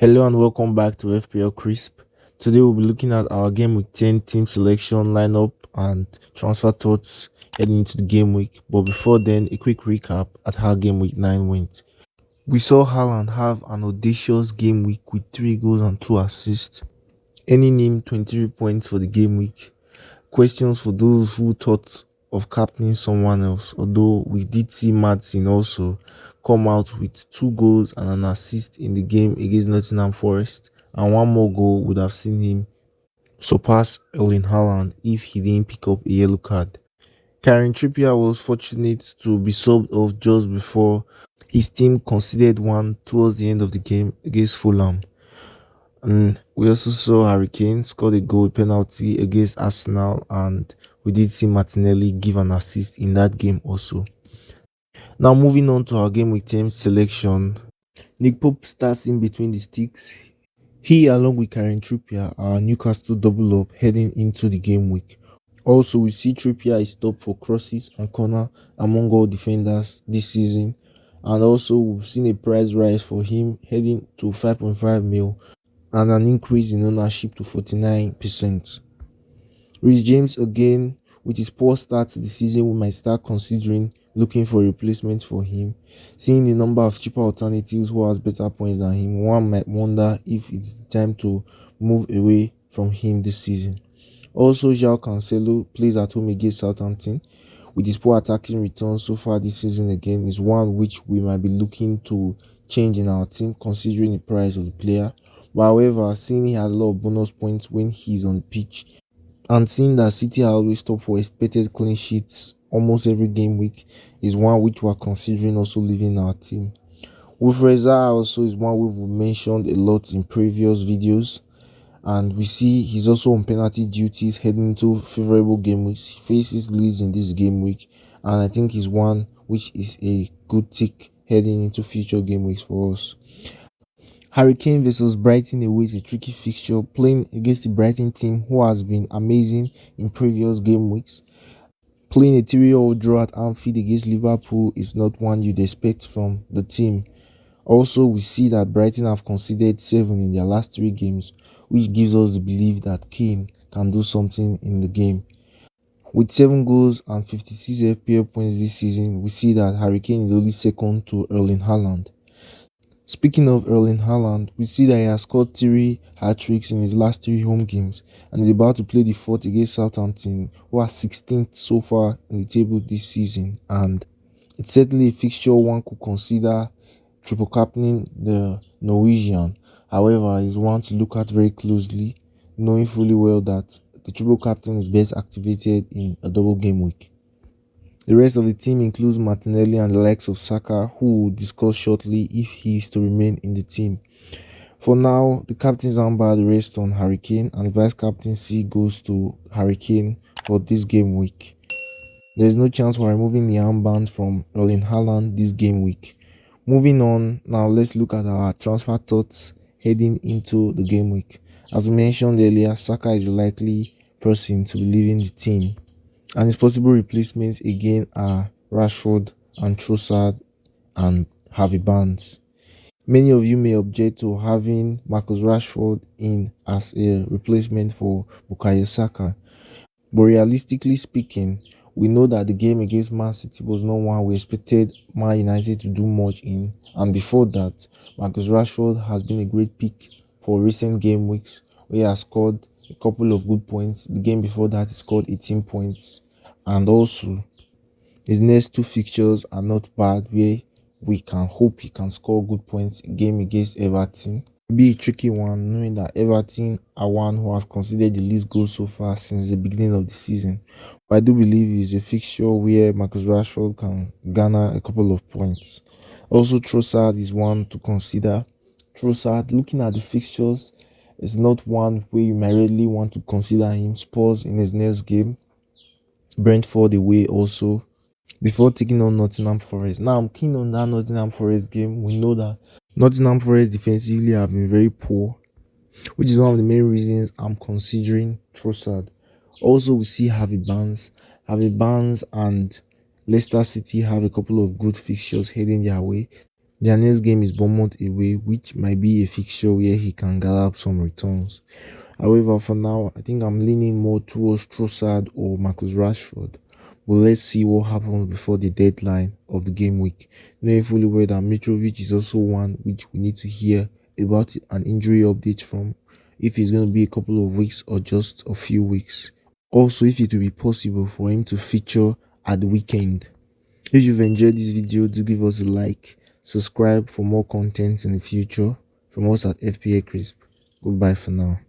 Hello and welcome back to FPLcrisp. Today we'll be looking at our game week 10 team selection lineup and transfer thoughts heading into the game week. But before then, a quick recap at how game week 9 went. We saw Haaland have an audacious game week with 3 goals and 2 assists, earning him 23 points for the game week. Questions for those who thought of captaining someone else, although we did see Martin also come out with 2 goals and an assist in the game against Nottingham Forest, and one more goal would have seen him surpass Erling Haaland if he didn't pick up a yellow card. Kieran Trippier was fortunate to be subbed off just before his team conceded one towards the end of the game against Fulham. And we also saw Harry Kane scored a goal penalty against Arsenal, and we did see Martinelli give an assist in that game also. Now moving on to our game week 10 selection. Nick Pope starts in between the sticks. He, along with Kieran Trippier, are Newcastle double up heading into the game week. Also, we see Trippier is top for crosses and corner among all defenders this season, and also we've seen a price rise for him heading to 5.5 mil and an increase in ownership to 49%. Reece James, again, with his poor start to the season, we might start considering looking for a replacement for him. Seeing the number of cheaper alternatives who has better points than him, one might wonder if it's time to move away from him this season. Also, João Cancelo plays at home against Southampton. With his poor attacking returns so far this season, again, is one which we might be looking to change in our team considering the price of the player. But however, seeing he has a lot of bonus points when he's on the pitch, and seeing that City are always top for expected clean sheets almost every game week, is one which we're considering also leaving our team. Wilfred Zaha also is one we've mentioned a lot in previous videos, and we see he's also on penalty duties heading into favorable game weeks. He faces Leeds in this game week, and I think he's one which is a good tick heading into future game weeks for us. Harry Kane versus Brighton away is a tricky fixture, playing against the Brighton team who has been amazing in previous game weeks. Playing a 3-3 draw at Anfield against Liverpool is not one you'd expect from the team. Also, we see that Brighton have conceded 7 in their last 3 games, which gives us the belief that Kane can do something in the game. With 7 goals and 56 FPL points this season, we see that Harry Kane is only second to Erling Haaland. Speaking of Erling Haaland, we see that he has scored 3 hat-tricks in his last 3 home games and is about to play the 4th against Southampton, who are 16th so far in the table this season, and it's certainly a fixture one could consider triple captaining the Norwegian. However, it's one to look at very closely, knowing fully well that the triple captain is best activated in a double game week. The rest of the team includes Martinelli and the likes of Saka, who will discuss shortly if he is to remain in the team. For now, the captain's armband rests on Harry Kane, and the vice captaincy goes to Harry Kane for this game week. There is no chance for removing the armband from Erling Haaland this game week. Moving on, now let's look at our transfer thoughts heading into the game week. As we mentioned earlier, Saka is the likely person to be leaving the team, and his possible replacements again are Rashford and Trossard and Harvey Barnes. Many of you may object to having Marcus Rashford in as a replacement for Bukayo Saka, but realistically speaking, we know that the game against Man City was not one we expected Man United to do much in, and before that, Marcus Rashford has been a great pick for recent game weeks where he has scored a couple of good points. The game before that he scored 18 points, and also his next 2 fixtures are not bad where we can hope he can score good points. A game against Everton be a tricky one, knowing that Everton are one who has considered the least goals so far since the beginning of the season. But I do believe it's a fixture where Marcus Rashford can garner a couple of points. Also, Trossard is one to consider. Trossard, looking at the fixtures, is not one where you might really want to consider him. Spurs in his next game, Brentford away also, before taking on Nottingham Forest. Now, I'm keen on that Nottingham Forest game. We know that Nottingham Forest defensively have been very poor, which is one of the main reasons I'm considering Trossard. Also, we see Harvey Barnes. Harvey Barnes and Leicester City have a couple of good fixtures heading their way. Their next game is Bournemouth away, which might be a fixture where he can gather up some returns. However, for now, I think I'm leaning more towards Trossard or Marcus Rashford. But let's see what happens before the deadline of the game week. Knowing fully well that Mitrovic is also one which we need to hear about an injury update from, if it's going to be a couple of weeks or just a few weeks. Also, if it will be possible for him to feature at the weekend. If you've enjoyed this video, do give us a like, subscribe for more content in the future from us at FPLcrisp. Goodbye for now.